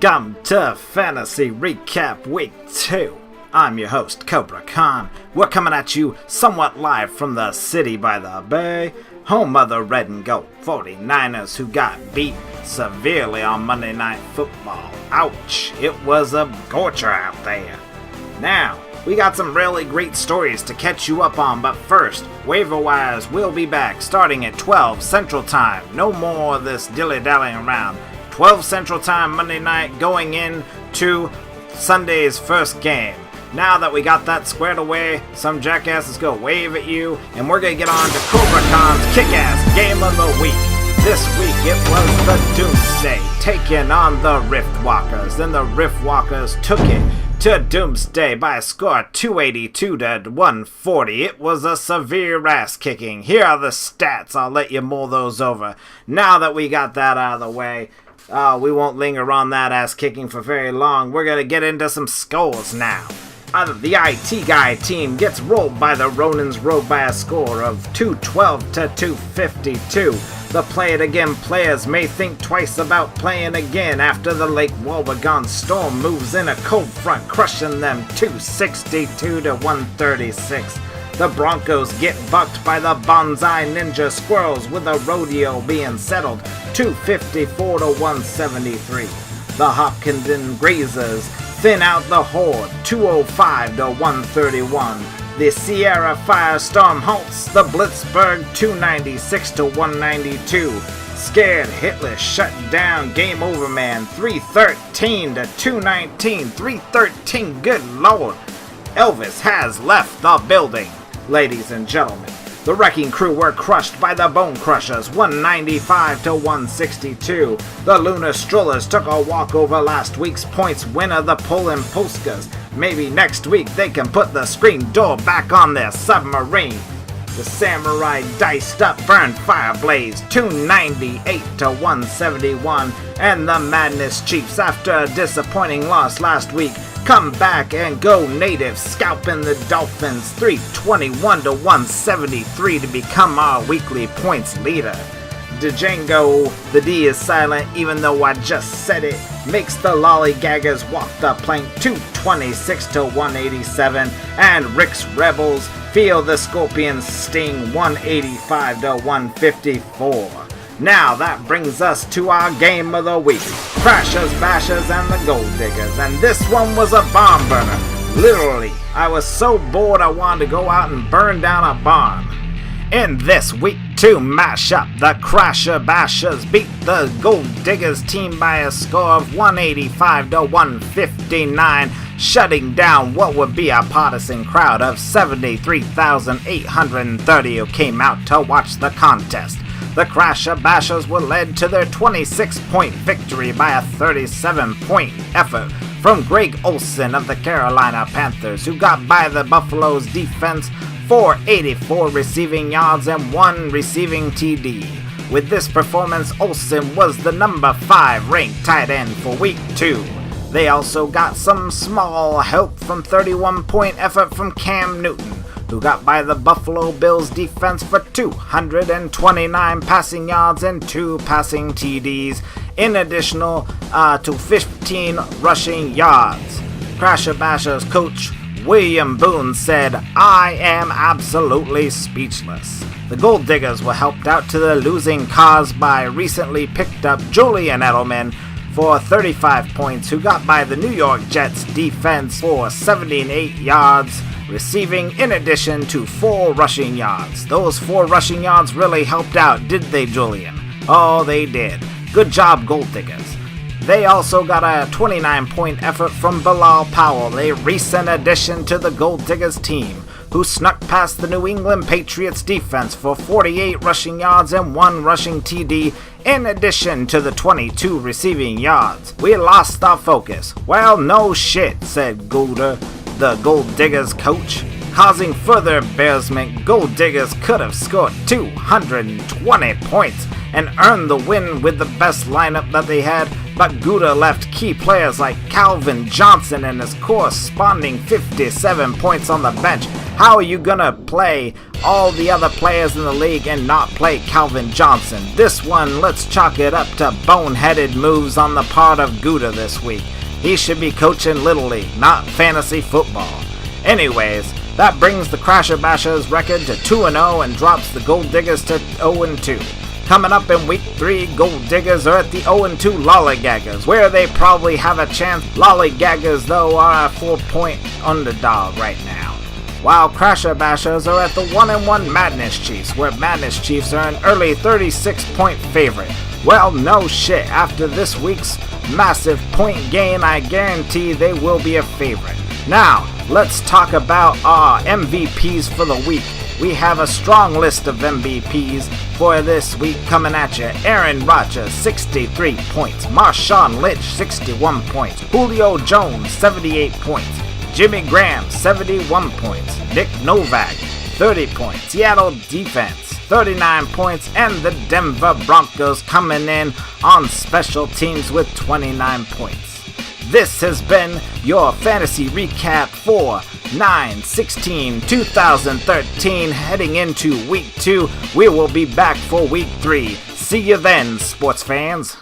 Welcome to Fantasy Recap Week 2. I'm your host, Cobra Khan. We're coming at you somewhat live from the city by the bay, home of the red and gold 49ers who got beat severely on Monday Night Football. Ouch, it was a torture out there. Now, we got some really great stories to catch you up on, but first, waiver wires will be back starting at 12 Central Time. No more of this dilly-dallying around. 12 Central Time Monday night going into Sunday's first game. Now that we got that squared away, some jackasses go wave at you, and we're going to get on to Cobra Khan's kick-ass game of the week. This week it was the Doomsday taking on the Riftwalkers, and the Riftwalkers took it to Doomsday by a score of 282 to 140. It was a severe ass kicking. Here are the stats. I'll let you mull those over. Now that we got that out of the way, we won't linger on that ass kicking for very long. We're going to get into some scores now. The IT Guy team gets rolled by the Ronins Road by a score of 212 to 252. The Play It Again players may think twice about playing again after the Lake Wobegon Storm moves in a cold front, crushing them 262 to 136. The Broncos get bucked by the Bonsai Ninja Squirrels with a rodeo being settled 254 to 173. The Hopkinton Grazers thin out the Horde 205 to 131. The Sierra Firestorm halts the Blitzburg 296 to 192. Scared Hitler shut down Game Over Man 313 to 219. 313, good lord. Elvis has left the building. Ladies and gentlemen, the Wrecking Crew were crushed by the Bone Crushers 195 to 162. The Lunar Strollers took a walk over last week's points winner, the Poland Polskas. Maybe next week they can put the screen door back on their submarine. The Samurai diced up Burn Fireblaze 298 to 171. And the Madness Chiefs, after a disappointing loss last week, come back and go native, scalping the Dolphins 321 to 173 to become our weekly points leader. Django, the D is silent even though I just said it, makes the Lollygaggers walk the plank 226 to 187, and Rick's Rebels feel the Scorpion's sting 185 to 154. Now that brings us to our game of the week, Crashers, Bashers, and the Gold Diggers, and this one was a barn burner. Literally, I was so bored I wanted to go out and burn down a barn. In this Week 2 mashup, the Crasher Bashers beat the Gold Diggers team by a score of 185 to 159, shutting down what would be a partisan crowd of 73,830 who came out to watch the contest. The Crasher Bashers were led to their 26-point victory by a 37-point effort from Greg Olsen of the Carolina Panthers, who got by the Buffalo's defense for 84 receiving yards and 1 receiving TD. With this performance, Olsen was the number 5 ranked tight end for Week 2. They also got some small help from 31-point effort from Cam Newton, who got by the Buffalo Bills defense for 229 passing yards and 2 passing TDs, in addition to 15 rushing yards. Crasher Bashers coach William Boone said, "I am absolutely speechless." The Gold Diggers were helped out to the losing cause by recently picked up Julian Edelman for 35 points, who got by the New York Jets defense for 78 yards receiving, in addition to 4 rushing yards. Those 4 rushing yards really helped out, did they, Julian? Oh, they did. Good job, Gold Diggers. They also got a 29-point effort from Bilal Powell, a recent addition to the Gold Diggers team, who snuck past the New England Patriots defense for 48 rushing yards and 1 rushing TD, in addition to the 22 receiving yards. We lost our focus. Well, no shit, said Golder, the Gold Diggers coach. Causing further embarrassment, Gold Diggers could have scored 220 points and earned the win with the best lineup that they had, but Gouda left key players like Calvin Johnson and his corresponding 57 points on the bench. How are you gonna play all the other players in the league and not play Calvin Johnson? This one, let's chalk it up to boneheaded moves on the part of Gouda this week. He should be coaching Little League, not fantasy football. Anyways, that brings the Crasher Bashers record to 2-0 and drops the Gold Diggers to 0-2. Coming up in Week 3, Gold Diggers are at the 0-2 Lollygaggers, where they probably have a chance. Lollygaggers, though, are a 4-point underdog right now. While Crasher Bashers are at the 1-1 Madness Chiefs, where Madness Chiefs are an early 36-point favorite. Well, no shit, after this week's massive point gain, I guarantee they will be a favorite. Now, let's talk about our MVPs for the week. We have a strong list of MVPs for this week coming at you. Aaron Rodgers, 63 points. Marshawn Lynch, 61 points. Julio Jones, 78 points. Jimmy Graham, 71 points. Nick Novak, 30 points. Seattle defense, 39 points. And the Denver Broncos coming in on special teams with 29 points. This has been your fantasy recap for 9/16/2013. Heading into Week 2, we will be back for Week 3. See you then, sports fans.